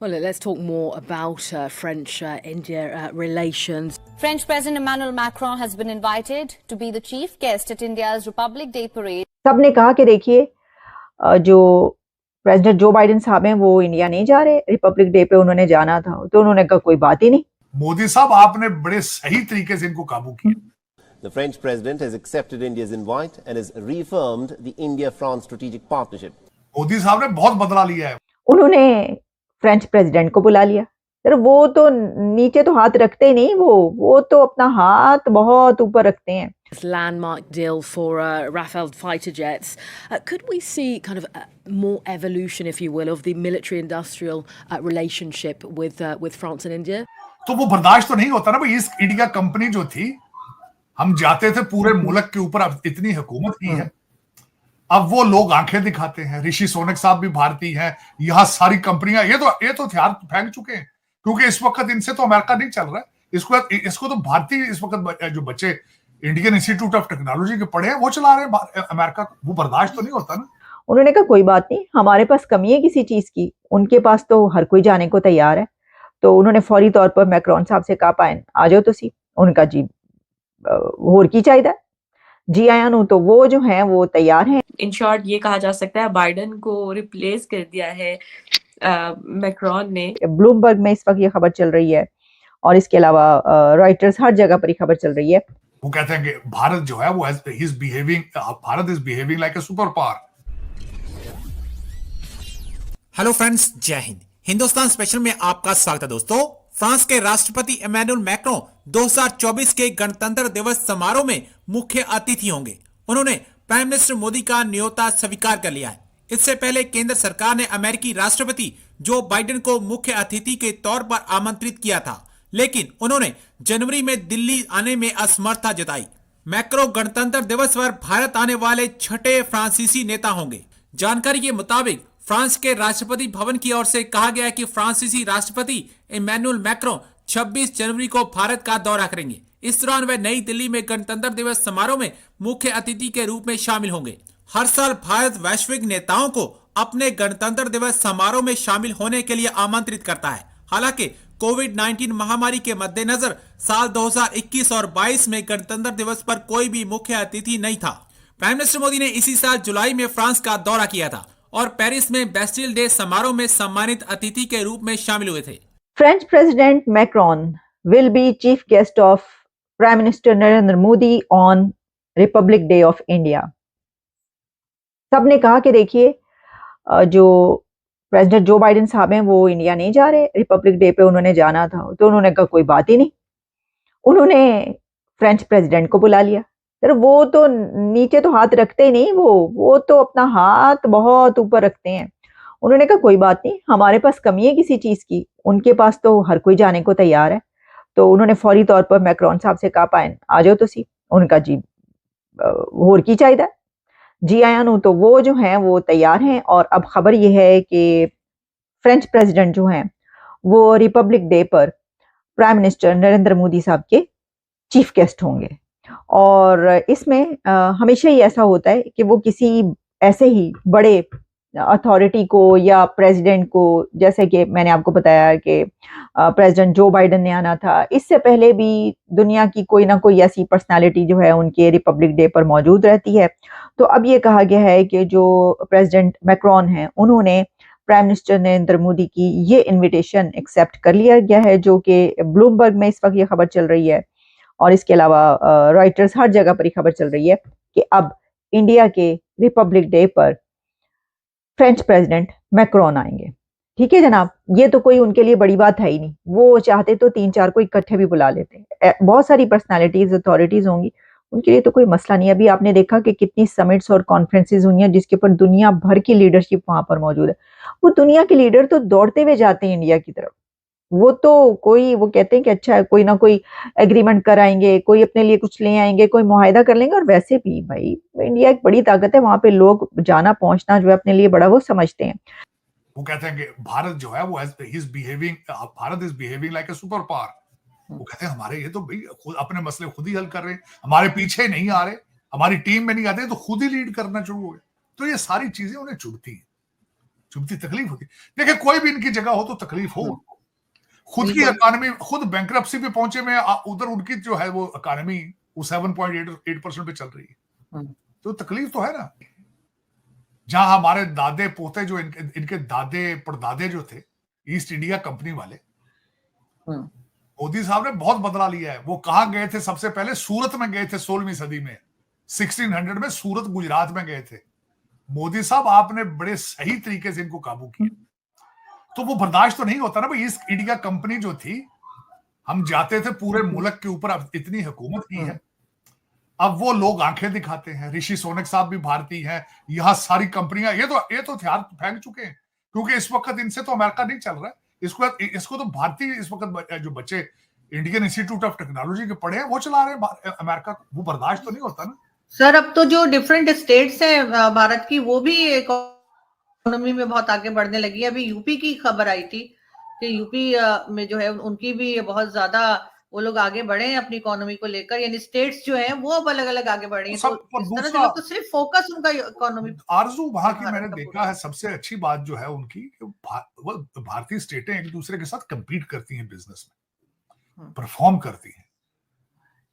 Well, let's talk more about French-India relations. French President Emmanuel Macron has been invited to be the chief guest at India's Republic Day parade. सबने कहा कि देखिए जो president Joe Biden साहब हैं वो India नहीं जा रहे, रिपब्लिक डे पे उन्होंने जाना था, तो उन्होंने कहा कोई बात ही नहीं। मोदी साहब आपने बड़े सही तरीके से इनको काबू किया। The French president has accepted India's invite and has reaffirmed the India-France strategic partnership. Modi साहब ने बहुत बदला लिया है। उन्होंने फ्रेंच प्रेसिडेंट को बुला लिया। सर वो तो नीचे तो हाथ रखते ही नहीं, वो तो अपना हाथ बहुत ऊपर रखते हैं। Landmark deal for Rafale fighter jets. Could we see kind of more evolution, if you will, of the military-industrial relationship with France and India? तो वो बर्दाश्त तो नहीं होता ना भाई। ईस्ट इंडिया कंपनी जो थी, हम जाते थे पूरे मुल्क के ऊपर, अब इतनी हुकूमत की है, अब वो लोग आंखें दिखाते हैं। ऋषि सोनक साहब भी भारतीय हैं, यहाँ सारी कंपनियां ये तो हथियार फेंक चुके हैं, क्योंकि इस वक्त इनसे तो अमेरिका नहीं चल रहा है। इसको तो भारतीय इस वक्त जो बच्चे इंडियन इंस्टीट्यूट ऑफ टेक्नोलॉजी के पढ़े हैं वो चला रहे हैं अमेरिका। वो बर्दाश्त तो नहीं होता ना। उन्होंने कहा कोई बात नहीं, हमारे पास कमी है किसी चीज की, उनके पास तो हर कोई जाने को तैयार है। तो उन्होंने फौरी तौर पर मैक्रोन साहब से कहा पाए आ जाओ तुसी। उनका जी होर की चाहिए जी आया नु, तो वो जो है वो तैयार हैं। इन शॉर्ट ये कहा जा सकता है बाइडेन को रिप्लेस कर दिया है मैक्रोन ने। ब्लूमबर्ग में इस वक्त ये खबर चल रही है और इसके अलावा रॉयटर्स, हर जगह पर ये खबर चल रही है। वो कहते हैं कि भारत जो है वो Bharat is behaving like a super power. Hello friends, जय हिंद। हिंदुस्तान स्पेशल में आपका स्वागत है दोस्तों। फ्रांस के राष्ट्रपति इमैनुअल मैक्रों 2024 के गणतंत्र दिवस समारोह में मुख्य अतिथि होंगे। उन्होंने प्राइम मिनिस्टर मोदी का न्योता स्वीकार कर लिया है। इससे पहले केंद्र सरकार ने अमेरिकी राष्ट्रपति जो बाइडेन को मुख्य अतिथि के तौर पर आमंत्रित किया था, लेकिन उन्होंने जनवरी में दिल्ली आने में असमर्थता जताई। मैक्रों गणतंत्र दिवस पर भारत आने वाले छठे फ्रांसीसी नेता होंगे। जानकारी के मुताबिक फ्रांस के राष्ट्रपति भवन की ओर से कहा गया है कि फ्रांसीसी राष्ट्रपति इमैनुअल मैक्रों 26 जनवरी को भारत का दौरा करेंगे। इस दौरान वे नई दिल्ली में गणतंत्र दिवस समारोह में मुख्य अतिथि के रूप में शामिल होंगे। हर साल भारत वैश्विक नेताओं को अपने गणतंत्र दिवस समारोह में शामिल होने के लिए आमंत्रित करता है। हालांकि कोविड-19 महामारी के मद्देनजर साल 2021 और 22 में गणतंत्र दिवस पर कोई भी मुख्य अतिथि नहीं था। प्राइम मिनिस्टर मोदी ने इसी साल जुलाई में फ्रांस का दौरा किया था और पेरिस में बेस्टिल डे समारोह में सम्मानित अतिथि के रूप में शामिल हुए थे। French president Macron will be chief guest of prime minister Narendra Modi on Republic day of India. सबने कहा कि देखिए जो प्रेसिडेंट जो बाइडेन साहब हैं वो इंडिया नहीं जा रहे, रिपब्लिक डे पे उन्होंने जाना था, तो उन्होंने कहा कोई बात ही नहीं। उन्होंने फ्रेंच प्रेसिडेंट को बुला लिया। सर वो तो नीचे तो हाथ रखते ही नहीं, वो तो अपना हाथ बहुत ऊपर रखते हैं। उन्होंने कहा कोई बात नहीं, हमारे पास कमी है किसी चीज की, उनके पास तो हर कोई जाने को तैयार है। तो उन्होंने फौरी तौर पर मैक्रोन साहब से कहा पाए आ जाओ तुसी। उनका जी होर की चाहिए जी आया नु, तो वो जो है वो तैयार हैं। और अब खबर ये है कि फ्रेंच प्रेसिडेंट जो हैं वो रिपब्लिक डे पर प्राइम मिनिस्टर नरेंद्र मोदी साहब के चीफ गेस्ट होंगे। और इसमें हमेशा ही ऐसा होता है कि वो किसी ऐसे ही बड़े अथॉरिटी को या प्रेसिडेंट को, जैसे कि मैंने आपको बताया कि प्रेसिडेंट जो बाइडेन ने आना था, इससे पहले भी दुनिया की कोई ना कोई ऐसी पर्सनालिटी जो है उनके रिपब्लिक डे पर मौजूद रहती है। तो अब ये कहा गया है कि जो प्रेसिडेंट मैक्रोन हैं उन्होंने प्राइम मिनिस्टर नरेंद्र मोदी की ये इन्विटेशन एक्सेप्ट कर लिया गया है, जो कि ब्लूमबर्ग में इस वक्त ये खबर चल रही है और इसके अलावा रॉयटर्स, हर जगह पर ये खबर चल रही है कि अब इंडिया के रिपब्लिक डे पर फ्रेंच प्रेसिडेंट मैक्रोन आएंगे। ठीक है जनाब, ये तो कोई उनके लिए बड़ी बात है ही नहीं। वो चाहते तो 3-4 को इकट्ठे भी बुला लेते। बहुत सारी पर्सनालिटीज, अथॉरिटीज होंगी, उनके लिए तो कोई मसला नहीं। अभी आपने देखा कि कितनी समिट्स और कॉन्फ्रेंसेज हुई हैं जिसके ऊपर दुनिया भर की लीडरशिप वहां पर मौजूद है। वो दुनिया के लीडर तो दौड़ते हुए जाते हैं इंडिया की तरफ। वो तो वो कहते हैं कि अच्छा कोई ना कोई एग्रीमेंट कराएंगे, कोई अपने लिए कुछ ले आएंगे, कोई मुआहिदा कर लेंगे। और वैसे भी भाई इंडिया एक बड़ी ताकत है, वहां पे लोग जाना पहुंचना जो है अपने लिए बड़ा वो समझते हैं। वो कहते हैं कि भारत जो है वो Bharat is behaving like a super power. वो कहते हैं हमारे ये तो भाई खुद अपने मसले खुद ही हल कर रहे हैं, हमारे पीछे नहीं आ रहे, हमारी टीम में नहीं आते, तो खुद ही लीड करना शुरू हो गए। तो ये सारी चीजें उन्हें चुभती हैं। चुभती, तकलीफ होती। देखिए कोई भी इनकी जगह हो तो तकलीफ हो, खुद की इकोनॉमी, खुद बैंकरप्सी पे पहुंचे में, उधर उनकी जो है वो इकोनॉमी वो 7.8% पे चल रही है, तो तकलीफ तो है ना। जहां हमारे दादे पोते जो इनके दादे परदादे जो थे ईस्ट इंडिया कंपनी वाले, मोदी साहब ने बहुत बदला लिया है। वो कहां गए थे सबसे पहले? सूरत में गए थे 16वीं सदी में, 1600 में सूरत गुजरात में गए थे। मोदी साहब आपने बड़े सही तरीके से इनको काबू किया। तो वो बर्दाश्त तो नहीं होता ना भाई। ईस्ट इंडिया कंपनी जो थी, हम जाते थे पूरे मुल्क के ऊपर, अब इतनी हुकूमत की है, अब वो लोग आंखें दिखाते हैं। ऋषि सोनक साहब भी भारतीय हैं, यहाँ सारी कंपनियां, ये तो हथियार फेंक चुके हैं, क्योंकि इस वक्त इनसे तो अमेरिका नहीं चल रहा है। इसको तो भारतीय इस वक्त जो बच्चे इंडियन इंस्टीट्यूट ऑफ टेक्नोलॉजी के पढ़े हैं वो चला रहे हैं अमेरिका को। वो बर्दाश्त तो नहीं होता ना सर। अब तो जो डिफरेंट स्टेट्स हैं भारत की, वो भी इकोनॉमी में बहुत आगे बढ़ने लगी है। अभी यूपी की खबर आई थी कि यूपी में जो है उनकी भी बहुत ज्यादा वो लोग आगे बढ़े हैं अपनी इकोनॉमी को लेकर, यानी स्टेट्स जो हैं वो अब अलग अलग आगे बढ़ रही हैं। तो इस तरह से तो सिर्फ फोकस उनका इकोनॉमी। आरजू वहां की मैंने देखा है, सबसे अच्छी बात जो है उनकी, भारतीय स्टेटें एक दूसरे के साथ compete करती हैं, बिजनेस में परफॉर्म करती हैं।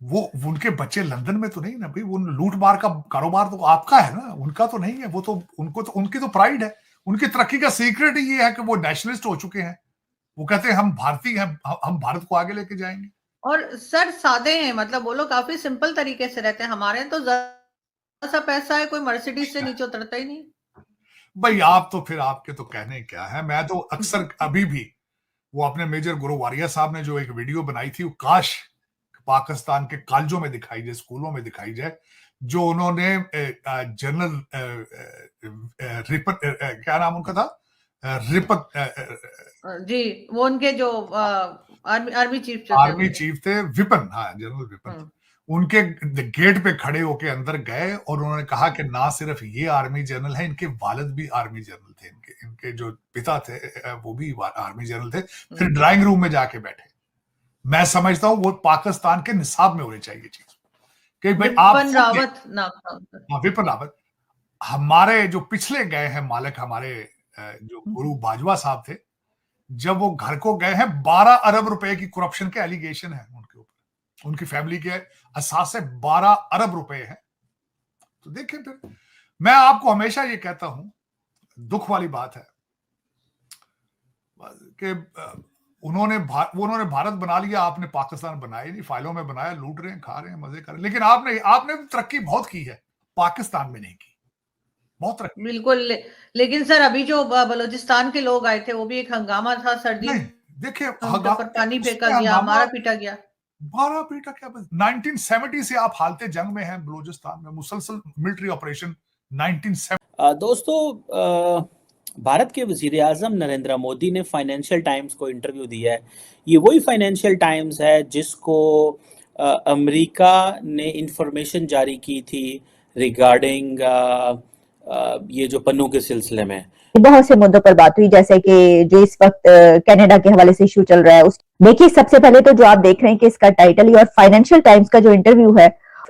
वो उनके बच्चे लंदन में तो नहीं ना भाई, वो लूट मार का कारोबार तो आपका है ना, उनका तो नहीं है। वो तो उनकी तो प्राइड है। उनकी तरक्की का सीक्रेट ही ये है कि वो नेशनलिस्ट हो चुके हैं। वो कहते हैं हम भारतीय हैं, हम भारत को आगे लेके जाएंगे। और सर सादे हैं, मतलब वो लोग काफी सिंपल तरीके से रहते हैं। हमारे तो जरा सा पैसा है, कोई मर्सिडीज से नीचे उतरता ही नहीं भाई। आप तो फिर आपके तो कहने क्या है। मैं तो अक्सर अभी भी वो अपने मेजर गुरु वारिया साहब ने जो एक वीडियो बनाई थी, वो काश पाकिस्तान के कॉलेजों में दिखाई जाए, स्कूलों में दिखाई जाए, जो उन्होंने जनरल रिपन, क्या नाम उनका था, रिपन जी, वो उनके जो आर्मी चीफ थे, विपिन, हाँ जनरल विपिन, उनके गेट पे खड़े होके अंदर गए और उन्होंने कहा कि ना सिर्फ ये आर्मी जनरल है, इनके वालिद भी आर्मी जनरल थे, इनके जो पिता थे वो भी आर्मी जनरल थे। फिर ड्राइंग रूम में जाके बैठे। मैं समझता हूँ वो पाकिस्तान के निसाब में होनी चाहिए चीज कि भाई आप विपिन रावत, हमारे जो पिछले गए हैं मालिक, हमारे जो गुरु बाजवा साहब थे, जब वो घर को गए हैं 12 अरब रुपए की करप्शन के एलिगेशन है उनके ऊपर, उनकी फैमिली के असास से 12 अरब रुपए है। तो देखिए, फिर मैं आपको हमेशा ये कहता हूं, दुख वाली बात है कि उन्होंने भारत बना लिया, आपने पाकिस्तान बनाया नहीं, फाइलों में बनाया, लूट रहे हैं, खा रहे हैं, मजे कर रहे हैं। लेकिन आपने तरक्की बहुत की है, पाकिस्तान में नहीं की, बहुत तरक्की। बिल्कुल। लेकिन सर अभी जो बलूचिस्तान के लोग आए थे, वो भी एक हंगामा था। सर्दी देखिए, पानी फेंका गया, मारा पीटा गया। मारा पीटा क्या, 1970 से आप हालते जंग में हैं बलूचिस्तान में, मुसलसल मिलिट्री ऑपरेशन 1970। दोस्तों, भारत के वजीर आजम नरेंद्र मोदी ने फाइनेंशियल टाइम्स को इंटरव्यू दिया है। ये वही फाइनेंशियल टाइम्स है जिसको अमेरिका ने इंफॉर्मेशन जारी की थी रिगार्डिंग ये जो पन्नू के सिलसिले में बहुत से मुद्दों पर बात हुई, जैसे कि जो इस वक्त कनाडा के हवाले से इशू चल रहा है। देखिए, सबसे पहले तो जो आप देख रहे हैं कि इसका टाइटल ही, और फाइनेंशियल टाइम्स का जो इंटरव्यू है,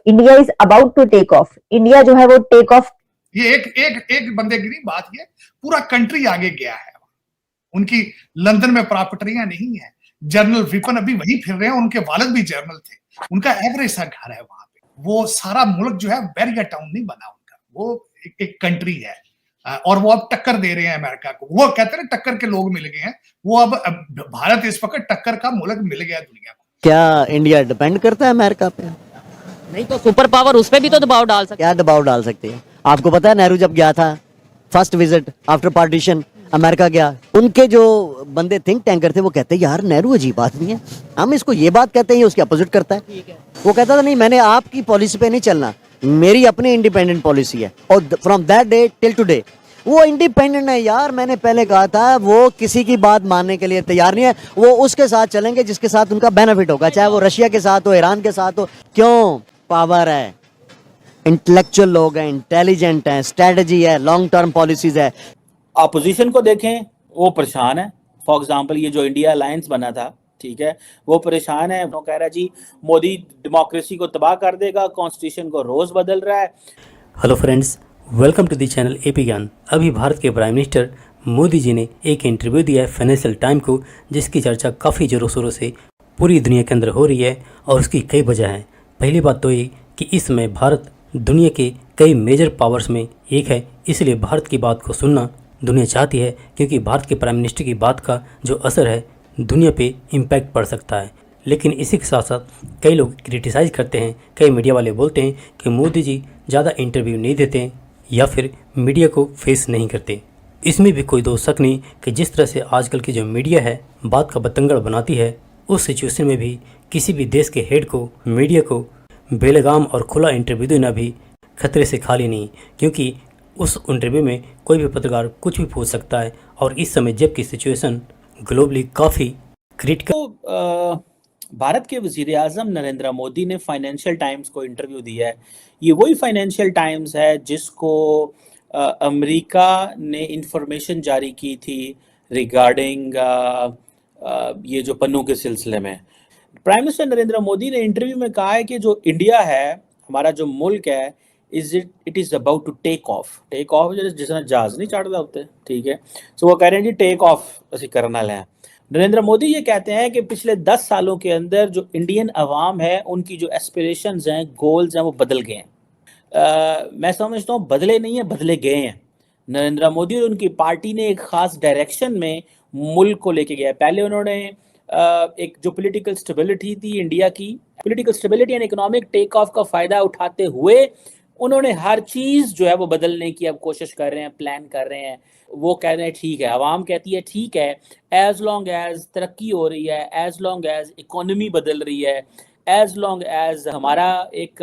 India is about to take off, India जो है वो टेक ऑफ। ये एक बंदे की नहीं बात, ये पूरा कंट्री आगे गया है। उनकी लंदन में प्रॉपर्टियां नहीं है। जनरल विपिन अभी वहीं फिर रहे हैं, उनके वालिद भी जनरल थे, उनका एवरेज सा घर है वहां पे। वो सारा मुल्क जो है बैरियर टाउन नहीं बना उनका, वो एक कंट्री है। और वो अब टक्कर दे रहे हैं अमेरिका को। वो कहते हैं टक्कर के लोग मिल गए हैं, वो अब भारत इस वक्त टक्कर का मुल्क मिल गया दुनिया को। क्या इंडिया डिपेंड करता है अमेरिका पे? नहीं तो सुपर पावर उस पे भी तो दबाव डाल सकते। क्या दबाव डाल सकते हैं? आपको पता है नेहरू जब गया था first visit after partition America गया, उनके जो बंदे थिंक टैंकर थे वो कहते यार नेहरू अजीब बात नहीं है, हम इसको ये बात कहते हैं, ये उसके अपोजिट करता है। वो कहता था नहीं, मैंने आपकी पॉलिसी पे नहीं चलना, मेरी अपनी इंडिपेंडेंट पॉलिसी है। और from that day till today वो इंडिपेंडेंट है। यार मैंने पहले कहा था वो किसी की बात मानने के लिए तैयार नहीं है, वो उसके साथ चलेंगे जिसके साथ उनका बेनिफिट होगा, चाहे वो रशिया के साथ हो, ईरान के साथ हो। क्यों? पावर है, इंटेलेक्चुअल लोग हैं, इंटेलिजेंट हैं, स्ट्रेटजी है, लॉन्ग टर्म पॉलिसीज है। अपोजिशन को देखें, वो परेशान है। फॉर एग्जांपल ये जो इंडिया अलायंस बना था, ठीक है, वो परेशान है। वो कह रहा है जी मोदी डेमोक्रेसी को तबाह कर देगा, कॉन्स्टिट्यूशन को रोज बदल रहा है। Hello friends, welcome to the channel AP Gyan. अभी भारत के प्राइम मिनिस्टर मोदी जी ने एक इंटरव्यू दिया है फाइनेंशियल टाइम को, जिसकी चर्चा काफ़ी ज़ोरों शोरों से पूरी दुनिया के अंदर हो रही है और उसकी कई वजह हैं। पहली बात तो ये कि इस समय भारत दुनिया के कई मेजर पावर्स में एक है, इसलिए भारत की बात को सुनना दुनिया चाहती है, क्योंकि भारत के प्राइम मिनिस्टर की बात का जो असर है दुनिया पे इम्पैक्ट पड़ सकता है। लेकिन इसी के साथ साथ कई लोग क्रिटिसाइज़ करते हैं, कई मीडिया वाले बोलते हैं कि मोदी जी ज़्यादा इंटरव्यू नहीं देते या फिर मीडिया को फेस नहीं करते। इसमें भी कोई दो शक नहीं कि जिस तरह से आजकल की जो मीडिया है बात का बतंगड़ बनाती है, उस सिचुएशन में भी किसी भी देश के हेड को, मीडिया को बेलगाम और खुला इंटरव्यू देना भी खतरे से खाली नहीं, क्योंकि उस इंटरव्यू में कोई भी पत्रकार कुछ भी पूछ सकता है। और इस समय जबकि सिचुएशन ग्लोबली काफ़ी क्रिटिकल। भारत के वज़ीर आज़म नरेंद्र मोदी ने फाइनेंशियल टाइम्स को इंटरव्यू दिया है। ये वही फाइनेंशियल टाइम्स है जिसको अमेरिका ने इंफॉर्मेशन जारी की थी रिगार्डिंग ये जो पन्नों के सिलसिले में। प्राइम मिनिस्टर नरेंद्र मोदी ने इंटरव्यू में कहा है कि जो इंडिया है, हमारा जो मुल्क है, it is about to take off जिसने जहाज नहीं चढ़ता होते, ठीक है। सो वो कह रहे हैं जी टेक ऑफ असी करना है। नरेंद्र मोदी ये कहते हैं कि पिछले 10 सालों के अंदर जो इंडियन अवाम है उनकी जो एस्पिरेशंस हैं, गोल्स हैं, वो बदल गए हैं। मैं समझता हूँ बदले नहीं है, बदले गए हैं। नरेंद्र मोदी और उनकी पार्टी ने एक ख़ास डायरेक्शन में मुल्क को लेके गया। पहले उन्होंने एक जो पॉलिटिकल स्टेबिलिटी थी इंडिया की, political stability and economic take off का फ़ायदा उठाते हुए उन्होंने हर चीज़ जो है वो बदलने की अब कोशिश कर रहे हैं, प्लान कर रहे हैं। वो कह रहे हैं ठीक है, आवाम कहती है ठीक है, एज लॉन्ग एज तरक्की हो रही है, एज लॉन्ग एज इकोनॉमी बदल रही है, एज लॉन्ग एज हमारा एक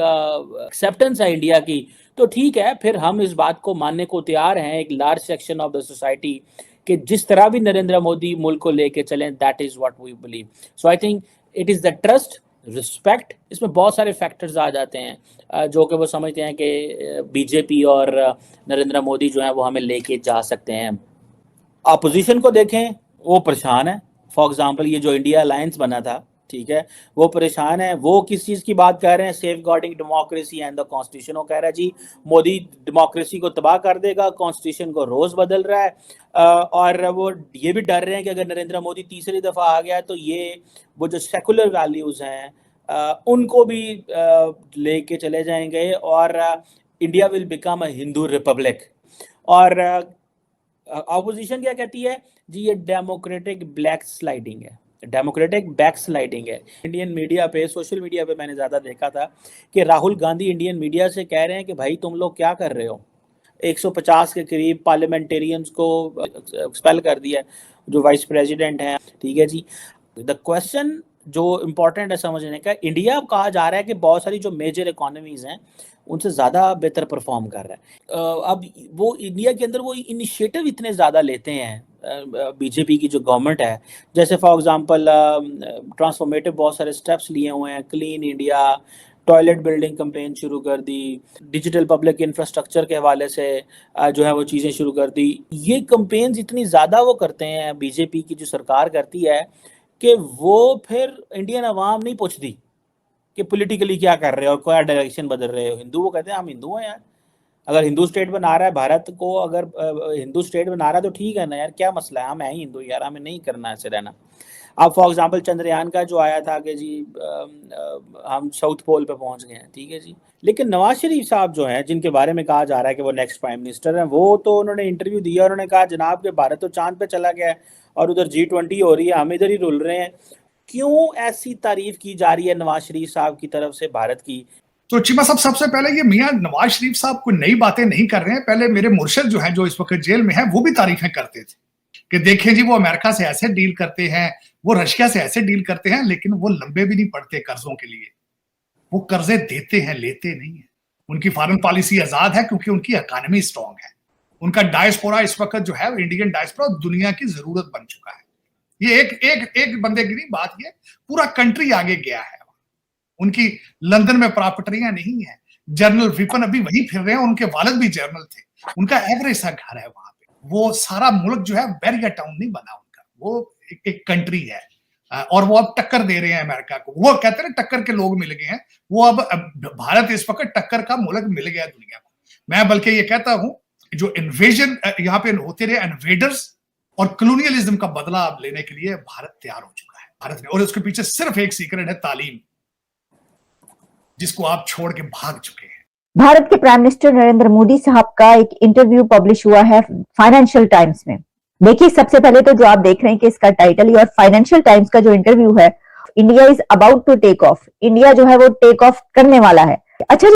एक्सेप्टेंस है इंडिया की, तो ठीक है, फिर हम इस बात को मानने को तैयार हैं, एक large section of the society, कि जिस तरह भी नरेंद्र मोदी मुल्क को लेके चलें, that is what we believe. So I think it is the trust, respect, इसमें बहुत सारे फैक्टर्स आ जाते हैं जो कि वो समझते हैं कि बीजेपी और नरेंद्र मोदी जो है वो हमें लेके जा सकते हैं। अपोजिशन को देखें, वो परेशान है। फॉर एग्जांपल ये जो इंडिया अलायंस बना था, ठीक है, वो परेशान है। वो किस चीज़ की बात कर रहे हैं? Safeguarding democracy and the constitution. वो कह रहा है जी मोदी डेमोक्रेसी को तबाह कर देगा, कॉन्स्टिट्यूशन को रोज़ बदल रहा है। और वो ये भी डर रहे हैं कि अगर नरेंद्र मोदी तीसरी दफ़ा आ गया तो ये वो जो सेकुलर वैल्यूज़ हैं उनको भी लेके चले जाएंगे और India will become a Hindu Republic. और अपोजिशन क्या कहती है जी? ये डेमोक्रेटिक ब्लैक स्लाइडिंग है, डेमोक्रेटिक बैक स्लाइडिंग है। इंडियन मीडिया पे, सोशल मीडिया पे मैंने ज़्यादा देखा था कि राहुल गांधी इंडियन मीडिया से कह रहे हैं कि भाई तुम लोग क्या कर रहे हो? 150 के करीब पार्लियामेंटेरियंस को एक्सपेल कर दिया, जो वाइस प्रेसिडेंट हैं, ठीक है जी। द क्वेश्चन जो इम्पोर्टेंट है समझने का, इंडिया कहा जा रहा है कि बहुत सारी जो मेजर इकोनॉमीज़ हैं उनसे ज़्यादा बेहतर परफॉर्म कर रहा है। अब वो इंडिया के अंदर वो इनिशिएटिव इतने ज़्यादा लेते हैं बीजेपी की जो गवर्नमेंट है, जैसे फॉर एग्जांपल ट्रांसफॉर्मेटिव बहुत सारे स्टेप्स लिए हुए हैं, clean India, toilet building campaign शुरू कर दी, डिजिटल पब्लिक इंफ्रास्ट्रक्चर के हवाले से जो है वो चीज़ें शुरू कर दी। ये कैंपेन्स इतनी ज़्यादा वो करते हैं, बीजेपी की जो सरकार करती है, कि वो फिर इंडियन अवाम नहीं पूछती कि पॉलिटिकली क्या कर रहे हो, क्या डायरेक्शन बदल रहे हो। हिंदू वो कहते हैं हम हिंदू हैं यार, अगर हिंदू स्टेट बना रहा है भारत को, अगर हिंदू स्टेट बना रहा है तो ठीक है ना यार, क्या मसला है, हम हैं ही हिंदू यार, हमें नहीं करना ऐसे रहना। अब फॉर एग्जांपल चंद्रयान का जो आया था कि जी हम साउथ पोल पे पहुंच गए हैं, ठीक है जी, लेकिन नवाज शरीफ साहब जो हैं, जिनके बारे में कहा जा रहा है कि वो नेक्स्ट प्राइम मिनिस्टर हैं, वो तो उन्होंने इंटरव्यू दिया, उन्होंने कहा जनाब कि भारत तो चांद पे चला गया है और उधर G20 हो रही है, हम इधर ही रुल रहे हैं। क्यों ऐसी तारीफ की जा रही है नवाज शरीफ साहब की तरफ से भारत की? तो चीमा साहब, सबसे पहले ये मियां नवाज शरीफ साहब कोई नई बातें नहीं कर रहे हैं। पहले मेरे मुर्शद जो है, जो इस वक्त जेल में है, वो भी तारीफें करते थे कि देखें जी वो अमेरिका से ऐसे डील करते हैं, वो रशिया से ऐसे डील करते हैं, लेकिन वो लंबे भी नहीं पड़ते कर्जों के लिए। वो कर्जे देते हैं, लेते नहीं है। उनकी फॉरेन पॉलिसी आजाद है क्योंकि उनकी इकोनॉमी स्ट्रांग है। उनका डायस्पोरा इस वक्त जो है, इंडियन डायस्पोरा दुनिया की जरूरत बन चुका है। ये एक बंदे की नहीं बात, ये पूरा कंट्री आगे गया है। उनकी लंदन में प्रॉपर्टियां नहीं है। जनरल विपिन अभी वही फिर रहे हैं, उनके वालिद भी जनरल थे, उनका एवरेज सा घर है वहां पे। वो सारा मुल्क जो है बैरियर टाउन नहीं बना उनका, वो एक कंट्री है। और वो अब टक्कर दे रहे हैं अमेरिका को। वो कहते हैं टक्कर के लोग मिल गए हैं, वो अब भारत इस वक्त टक्कर का मुल्क मिल गया दुनिया को। मैं बल्कि ये कहता हूं जो इन्वेजन यहाँ पे होते रहे, इन्वेडर्स और कॉलोनियलिज्म का बदला अब लेने के लिए भारत तैयार हो चुका है। भारत ने, और उसके पीछे सिर्फ एक सीक्रेट है, तालीम, जिसको आप छोड़ के भाग चुके हैं। भारत के प्राइम मिनिस्टर नरेंद्र मोदी साहब का एक इंटरव्यू पब्लिश हुआ है फाइनेंशियल टाइम्स में। देखिए, सबसे पहले तो जो आप देख रहे हैं कि इसका टाइटल ही, और फाइनेंशियल टाइम्स का जो इंटरव्यू है, India is about to take off, India जो है वो टेक ऑफ करने वाला है। अच्छा